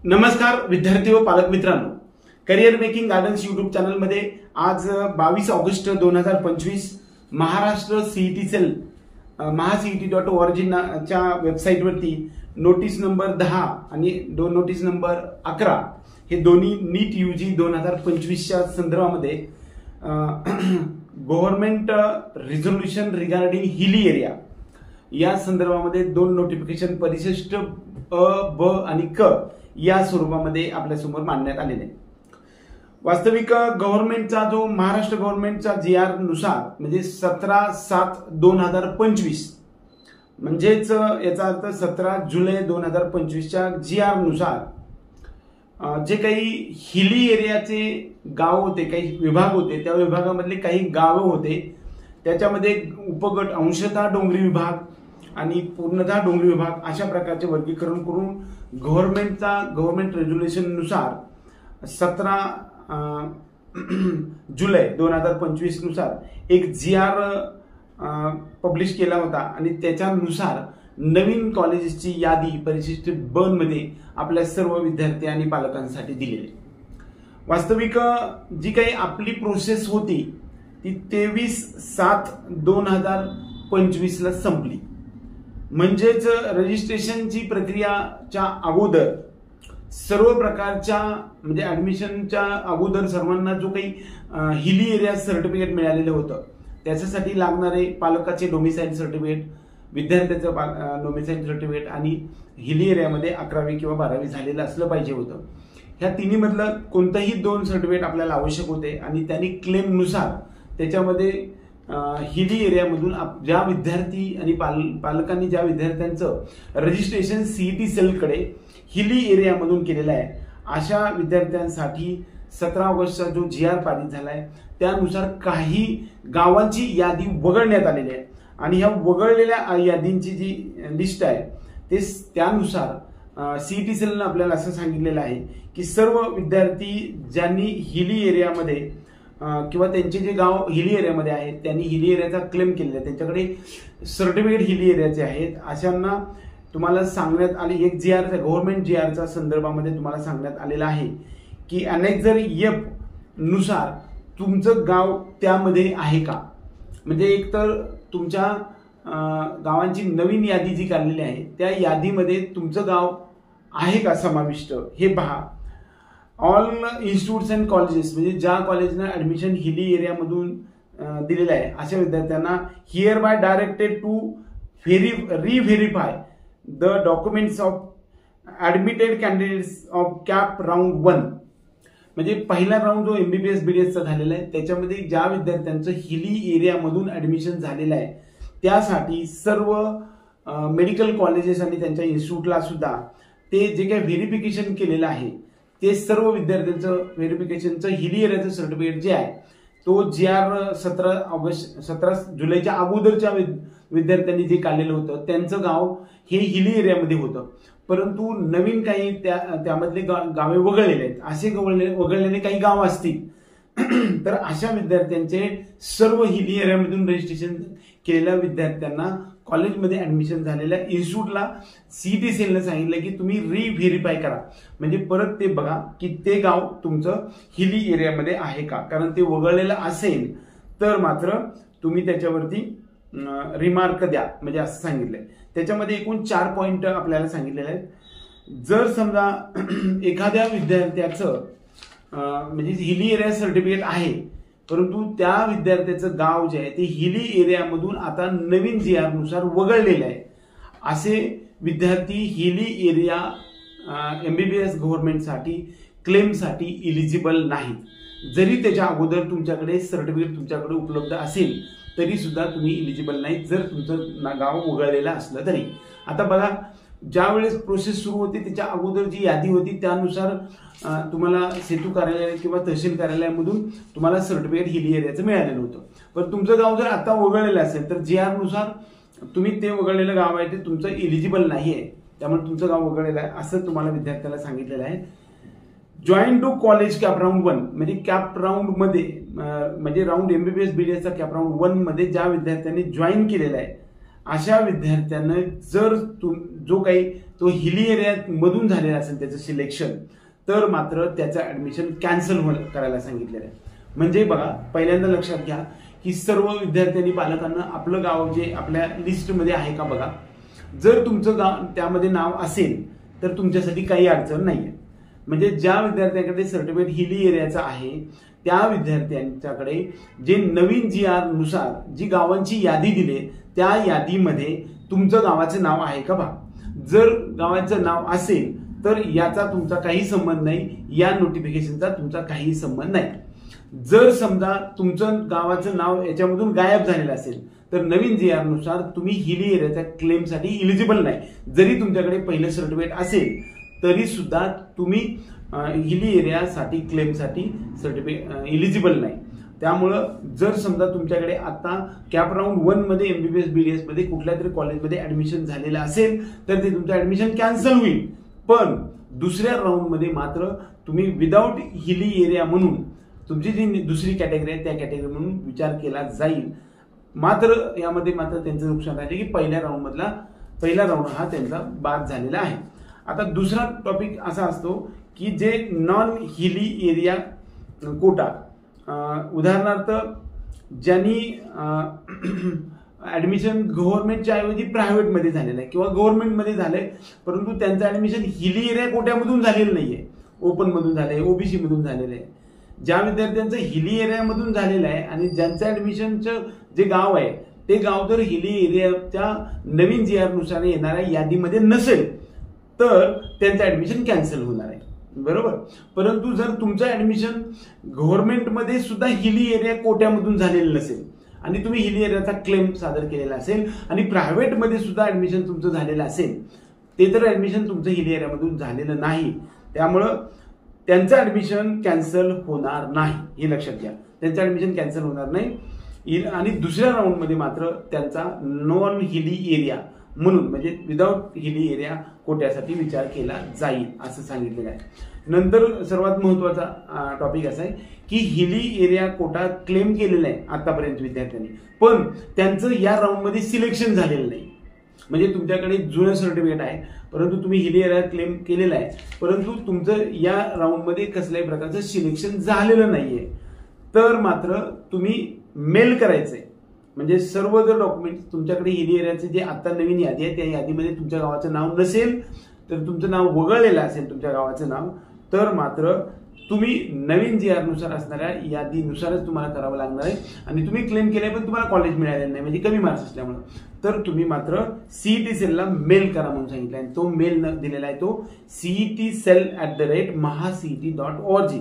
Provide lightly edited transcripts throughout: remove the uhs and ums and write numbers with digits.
नमस्कार विद्यार्थी व पालक मित्रांनो, career making gardens YouTube channel मध्ये आज 22 ऑगस्ट 2025 महाराष्ट्र सीईटी सेल महासीईटी.org च्या वेबसाईटवरती नोटीस नंबर 10 आणि नोटीस नंबर 11 हे दोन्ही नीट यूजी 2025 च्या संदर्भामध्ये government resolution regarding hilly area या संदर्भामध्ये दोन नोटिफिकेशन परिशिष्ट अ, ब आणि क या स्वरूपामध्ये आपल्या समोर मांडण्यात आलेले. वास्तविक गव्हर्नमेंटचा जो महाराष्ट्र गव्हर्नमेंटचा GR नुसार म्हणजे 17/7/2025 म्हणजेच याचा अर्थ 17 जुलै 2025 च्या GR नुसार जे काही हिली एरियाचे गाव होते, काही विभाग होते, त्या विभागामधले काही गाव होते, त्याच्यामध्ये उपगट अंशतः डोंगरी विभाग आणि पूर्णतः डोंगरी विभाग अशा प्रकारचे वर्गीकरण करून गव्हर्नमेंट रेझोल्युशन नुसार 17 जुलै 2025 नुसार एक GR पब्लिश केला होता आणि त्याच्यानुसार नवीन कॉलेजेसची यादी परिशिष्ट ब मध्ये आपल्या सर्व विद्यार्थी आणि पालकांसाठी दिलेली. वास्तविक जी काही आपली प्रोसेस होती ती 23/7/2025 ला संपली. म्हणजेच रजिस्ट्रेशनची प्रक्रियाच्या अगोदर सर्व प्रकारच्या म्हणजे ऍडमिशनच्या अगोदर सर्वांना जो काही हिली एरिया सर्टिफिकेट मिळालेलं होतं त्याच्यासाठी लागणारे पालकाचे डोमिसाईल सर्टिफिकेट, विद्यार्थ्याचं डोमिसाईल सर्टिफिकेट आणि हिली एरियामध्ये 11वी किंवा 12वी झालेलं असलं पाहिजे होतं. ह्या तिन्ही मधलं कोणतंही दोन सर्टिफिकेट आपल्याला आवश्यक होते आणि त्यांनी क्लेम नुसार त्याच्यामध्ये हिली एरियामधून ज्या विद्यार्थी आणि पालकांनी ज्या विद्यार्थ्यांचं रजिस्ट्रेशन सीईटी सेलकडे हिली एरियामधून केलेलं आहे अशा विद्यार्थ्यांसाठी 17 ऑगस्टचा जो GR पारित झालाय त्यानुसार काही गावांची यादी वगळण्यात आलेली आहे आणि ह्या वगळलेल्या यादींची जी लिस्ट आहे ते त्यानुसार सीईटी सेलने आपल्याला असं सांगितलेलं आहे की सर्व विद्यार्थी ज्यांनी हिली एरियामध्ये किंवा त्यांचे जे गाव हिली एरियामध्ये आहेत त्यांनी हिली एरियाचा क्लेम केलेला आहे, त्यांच्याकडे सर्टिफिकेट हिली एरियाचे आहेत अशांना तुम्हाला सांगण्यात आले. एक गव्हर्नमेंट GRच्या संदर्भामध्ये तुम्हाला सांगण्यात आलेलं आहे की अनेक्झर F नुसार तुमचं गाव त्यामध्ये आहे का. म्हणजे एकतर तुमच्या गावांची नवीन यादी जी काढलेली आहे त्या यादीमध्ये तुमचं गाव आहे का समाविष्ट हे पहा. ऑल इन्स्टिट्यूट्स अँड कॉलेजेस म्हणजे ज्या कॉलेजना ऍडमिशन हिली एरियामधून दिलेलं आहे अशा विद्यार्थ्यांना hereby directed to reverify the documents of admitted candidates of CAP round 1 म्हणजे पहिला राऊंड जो MBBS BDSचा झालेला आहे त्याच्यामध्ये ज्या विद्यार्थ्यांचं हिली एरियामधून ऍडमिशन झालेलं आहे त्यासाठी सर्व मेडिकल कॉलेजेस आणि त्यांच्या इन्स्टिट्यूटला सुद्धा ते जे काही व्हेरिफिकेशन केलेलं आहे ते सर्व विद्यार्थ्यांचं व्हेरिफिकेशनचं हिली एरियाचं सर्टिफिकेट जे आहे तो GR 17 जुलैच्या अगोदरच्या विद्यार्थ्यांनी जे काढलेलं होतं त्यांचं गाव हे हिली एरियामध्ये होतं, परंतु नवीन काही त्यामधले गावे वगळलेले आहेत. असे वगळलेले काही गाव असतील तर अशा विद्यार्थ्यांचे सर्व हिली एरियामधून रजिस्ट्रेशन केलेल्या विद्यार्थ्यांना कॉलेजमध्ये ऍडमिशन झालेल्या इन्स्टिट्यूटला सीईटी सेलने सांगितलं की तुम्ही रिव्हेरीफाय करा, म्हणजे परत ते बघा की ते गाव तुमचं हिली एरियामध्ये आहे का. कारण ते वगळलेलं असेल तर मात्र तुम्ही त्याच्यावरती रिमार्क द्या म्हणजे असं सांगितलंय. त्याच्यामध्ये एकूण 4 पॉइंट आपल्याला सांगितलेले आहेत. जर समजा एखाद्या विद्यार्थ्याचं म्हणजे हिली एरिया सर्टिफिकेट आहे परंतु त्या विद्यार्थ्याचं गाव जे आहे ते हिली एरियामधून आता नवीन GR नुसार वगळलेलं आहे, असे विद्यार्थी हिली एरिया MBBS गव्हर्नमेंटसाठी क्लेमसाठी इलिजिबल नाहीत. जरी त्याच्या अगोदर तुमच्याकडे सर्टिफिकेट तुमच्याकडे उपलब्ध असेल तरी सुद्धा तुम्ही इलिजिबल नाही जर तुमचं गाव वगळलेलं असलं तरी. आता बघा ज्या वेळेस प्रोसेस सुरू होती त्याच्या अगोदर जी यादी होती त्यानुसार तुम्हाला सेतू कार्यालय किंवा तहसील कार्यालयामधून तुम्हाला सर्टिफिकेट हिली एरियाचं मिळालेलं होतं. पण तुमचं गाव जर आता वगळलेलं असेल तर GR नुसार तुम्ही ते वगळलेलं गाव आहे ते तुमचं इलिजिबल नाही आहे, त्यामुळे तुमचं गाव वगळलेलं आहे असं तुम्हाला विद्यार्थ्याला सांगितलेलं आहे. Join to college CAP round 1 म्हणजे कॅप राऊंड मध्ये म्हणजे राऊंड MBBS BDSचा कॅप राऊंड 1 मध्ये ज्या विद्यार्थ्यांनी जॉईन केलेला आहे अशा विद्यार्थ्यांना जर जो काही तो हिली एरिया मधून झालेला असेल त्याचं सिलेक्शन, तर मात्र त्याचं ऍडमिशन कॅन्सल करायला सांगितलेलं आहे. म्हणजे बघा, पहिल्यांदा लक्षात घ्या की सर्व विद्यार्थ्यांनी पालकांना आपलं गाव जे आपल्या लिस्टमध्ये आहे का बघा. जर तुमचं गाव त्यामध्ये नाव असेल तर तुमच्यासाठी काही अडचण नाहीये. म्हणजे ज्या विद्यार्थ्यांकडे सर्टिफिकेट हिली एरियाचा आहे त्या विद्यार्थ्यांच्याकडे जे नवीन GR नुसार जी गावांची यादी दिली त्या यादीमध्ये तुमचं गावाचं नाव आहे का बघा. जर गावाचं नाव असेल तर याचा तुमचा काही संबंध नाही, या नोटिफिकेशनचा तुमचा काही संबंध नाही. जर समजा तुमचं गावाचं नाव याच्यामधून गायब झालेलं असेल तर नवीन GR नुसार तुम्ही हिली एरियाच्या क्लेमसाठी इलिजिबल नाही. जरी तुमच्याकडे पहिलं सर्टिफिकेट असेल तरी सुद्धा तुम्ही हिली एरियासाठी क्लेमसाठी सर्टिफिकेट इलिजिबल नाही. त्यामुळं जर समजा तुमच्याकडे आता कॅप राऊंड 1 मध्ये MBBS BDS मध्ये कुठल्या तरी कॉलेजमध्ये ऍडमिशन झालेलं असेल तर ते तुमचं ऍडमिशन कॅन्सल होईल. पण दुसऱ्या राऊंड मध्ये मात्र तुम्ही विदाऊट हिली एरिया म्हणून तुमची जी दुसरी कॅटेगरी आहे त्या कॅटेगरी म्हणून विचार केला जाईल. मात्र यामध्ये मात्र त्यांचं नुकसान आहे की पहिला राऊंड हा त्यांचा बाद झालेला आहे. आता दुसरा टॉपिक असा असतो की जे नॉन हिली एरिया कोटा, उदाहरणार्थ ज्यांनी ऍडमिशन गव्हर्नमेंटच्या ऐवजी प्रायव्हेटमध्ये झालेलं आहे किंवा गव्हर्नमेंटमध्ये झालंय परंतु त्यांचं ऍडमिशन हिली एरिया कोट्यामधून झालेलं नाहीये, ओपन मधून झालंय, ओबीसी मधून झालेलं आहे. ज्या विद्यार्थ्यांचं हिली एरियामधून झालेलं आहे आणि ज्यांचं ऍडमिशनचं जे गाव आहे ते गाव जर हिली एरियाच्या नवीन GR नुसार येणाऱ्या यादीमध्ये नसेल तर त्यांचं ऍडमिशन कॅन्सल होणार आहे, बरोबर. परंतु जर तुमचं ऍडमिशन गव्हर्नमेंटमध्ये सुद्धा हिली एरिया कोट्यामधून झालेलं नसेल आणि तुम्ही हिली एरियाचा क्लेम सादर केलेला असेल आणि प्रायव्हेटमध्ये सुद्धा ऍडमिशन तुमचं झालेलं असेल, ते तर ऍडमिशन तुमचं हिली एरियामधून झालेलं नाही, त्यामुळं त्यांचं ऍडमिशन कॅन्सल होणार नाही, हे लक्षात घ्या. त्यांचं ऍडमिशन कॅन्सल होणार नाही आणि दुसऱ्या राऊंडमध्ये मात्र त्यांचा नॉन हिली एरिया म्हणून म्हणजे विदाऊट हिली एरिया कोट्यासाठी विचार केला जाईल असं सांगितलेलं आहे. नंतर सर्वात महत्वाचा टॉपिक असा आहे की हिली एरिया कोटा क्लेम केलेला आहे आतापर्यंत विद्यार्थ्यांनी, पण त्यांचं या राऊंडमध्ये सिलेक्शन झालेलं नाही. म्हणजे तुमच्याकडे जुनं सर्टिफिकेट आहे परंतु तुम्ही हिली एरिया क्लेम केलेला आहे परंतु तुमचं या राऊंडमध्ये कसल्याही प्रकारचं सिलेक्शन झालेलं नाहीये, तर मात्र तुम्ही मेल करायचंय. म्हणजे सर्व जर डॉक्युमेंट तुमच्याकडे हिली एरियाचे जे आता नवीन यादी आहे त्या यादीमध्ये तुमच्या गावाचं नाव नसेल तर तुमचं नाव वगळलेलं असेल तुमच्या गावाचं नाव, तर मात्र तुम्ही नवीन GR नुसार असणाऱ्या यादीनुसारच तुम्हाला करावं लागणार आहे. आणि तुम्ही क्लेम केलंय पण तुम्हाला कॉलेज मिळालेलं नाही म्हणजे कमी मार्क्स असल्यामुळे, तर तुम्ही मात्र CET सेलला मेल करा म्हणून सांगितलं आहे. तो मेल दिलेला आहे तो CETcell@mahacet.org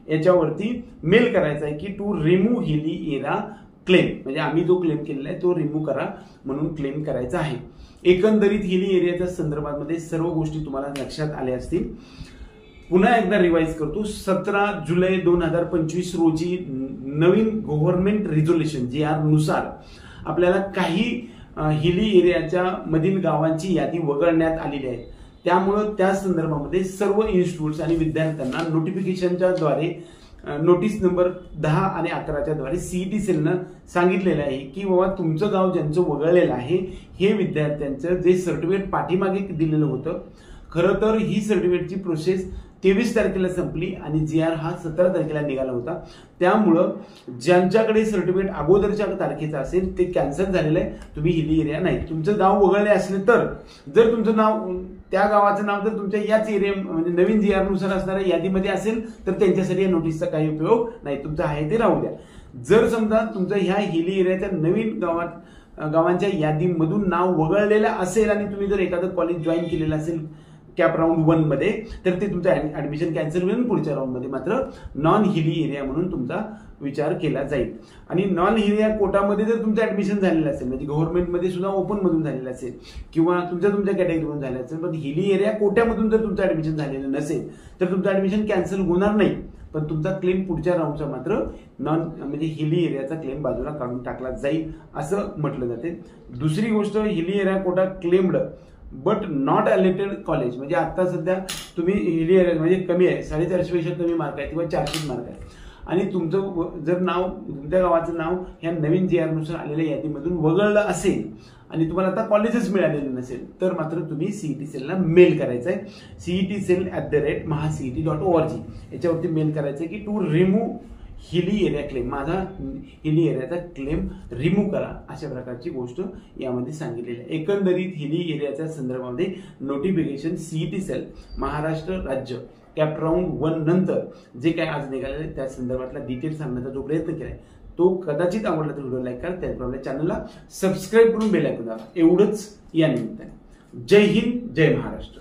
याच्यावरती मेल करायचा आहे की to remove hilly area claim, म्हणजे आम्ही जो क्लेम केलेला आहे तो रिमूव्ह करा म्हणून क्लेम करायचा आहे. एकंदरीत हिली एरियाच्या संदर्भामध्ये सर्व गोष्टी तुम्हाला लक्षात आल्या असतील. पुन्हा एकदा रिवाइज करतो. 17 जुलै 2025 रोजी नवीन गव्हर्नमेंट रिझोल्युशन GR नुसार आपल्याला काही हिली एरियाच्या मधील गावांची यादी वगळण्यात आलेली आहे. त्यामुळं त्या संदर्भामध्ये सर्व इन्स्टिट्यूट्स आणि विद्यार्थ्यांना नोटिफिकेशनच्या द्वारे नोटीस नंबर 10 आणि 11च्या द्वारे CET सेलनं सांगितलेलं आहे की बाबा तुमचं गाव ज्यांचं वगळलेलं आहे हे विद्यार्थ्यांचं जे सर्टिफिकेट पाठीमागे दिलेलं होतं, खरं तर ही सर्टिफिकेटची प्रोसेस 23 तारखेला संपली आणि GR हा 17 तारखेला निघाला होता. त्यामुळं ज्यांच्याकडे सर्टिफिकेट अगोदरच्या तारखेचा असेल ते कॅन्सल झालेलं आहे, तुम्ही हिली एरिया नाही. तुमचं गाव वगळले असले तर जर तुमचं नाव त्या गावाचं नाव जर तुमच्या याच एरिया म्हणजे नवीन GR नुसार असणाऱ्या यादीमध्ये असेल तर त्यांच्यासाठी या नोटीसचा काही उपयोग नाही, तुमचं आहे ते राहू द्या. जर समजा तुमचं ह्या हिली एरियाच्या नवीन गावांच्या यादीमधून नाव वगळलेलं असेल आणि तुम्ही जर एखादं कॉलेज जॉईन केलेलं असेल कॅप राऊंड 1 मध्ये तर ते तुमचं ऍडमिशन कॅन्सल होईल. पुढच्या राऊंड मध्ये मात्र नॉन हिली एरिया म्हणून तुमचा विचार केला जाईल. आणि नॉन हिली एरिया कोटामध्ये जर तुमचं ऍडमिशन झालेलं असेल म्हणजे गव्हर्नमेंटमध्ये सुद्धा ओपन मधून झालेलं असेल किंवा तुमच्या कॅटेगरीमधून झालेलं असेल, पण हिली एरिया कोट्यामधून जर तुमचं ऍडमिशन झालेलं नसेल तर तुमचं ऍडमिशन कॅन्सल होणार नाही, पण तुमचा क्लेम पुढच्या राऊंडचा मात्र नॉन म्हणजे हिली एरियाचा क्लेम बाजूला काढून टाकला जाईल असं म्हटलं जाते. दुसरी गोष्ट, hilly area quota claimed but not allotted college, म्हणजे आता सध्या तुम्ही हिली एरिया म्हणजे कमी आहे 450 पेक्षा कमी मार्क आहे किंवा 400 मार्क आहे आणि तुमचं जर नाव, तुमच्या गावाचं नाव ह्या नवीन JR नुसार आलेल्या यादीमधून वगळलं असेल आणि तुम्हाला आता कॉलेजच मिळालेलं नसेल तर मात्र तुम्ही CET सेलला मेल करायचं आहे. CETcell@mahacet.org याच्यावरती मेल करायचं आहे की to remove hilly area claim, माझा हिली एरियाचा क्लेम रिमूव्ह करा, अशा प्रकारची गोष्ट यामध्ये सांगितलेली आहे. एकंदरीत हिली एरियाच्या संदर्भामध्ये नोटिफिकेशन CET सेल महाराष्ट्र राज्य कॅप राऊंड 1 नंतर जे काय आज निघालेलं आहे त्या संदर्भातला डिटेल सांगण्याचा जो प्रयत्न केलाय तो कदाचित आवडला तर व्हिडिओ लाईक करा, त्याचप्रमाणे चॅनलला सबस्क्राईब करून बेल आयकॉन दाबा. एवढंच या निमित्ताने. जय हिंद, जय महाराष्ट्र.